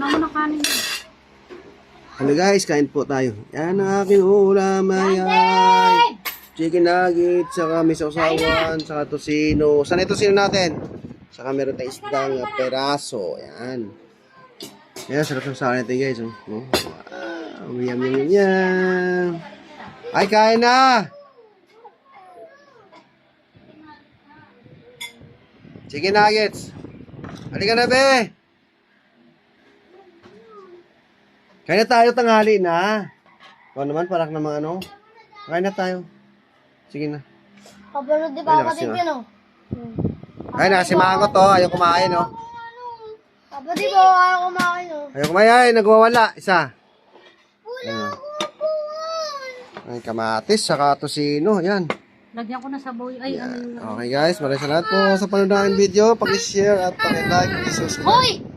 Una mo na kanin. Hello guys, kain po tayo. Yan ang aking ulam ay chicken nuggets, saka may sausawan, saka tosino. Saan ito tosino natin? Saka meron tayong isdang peraso. Yan. Yan, sarap ng sausawan natin guys. Oh. Wow, yum yum yum yum. Ay, kain na! Chicken nuggets. Halika na, be! Kain na tayo, tanghali na. Ikaw naman, parang namang ano. Kain na tayo. Sige na. Kapanood di Ay, ba ako nakasi din na. yun, oh. Kain na, si Mangot to. Ayaw kumain, oh. Papa, di ba ayaw kumain, oh. Ayaw kumain, ay, nagwawala. Isa. Wala Ayun. akong kumain. Ay, kamatis, saka tosino. Yan. Lagyan ko na sa boy. Ay, ano yun. Okay guys, maraming salamat po sa panonood ng video. Pag-share at pag-like, pag-subscribe. Hoy!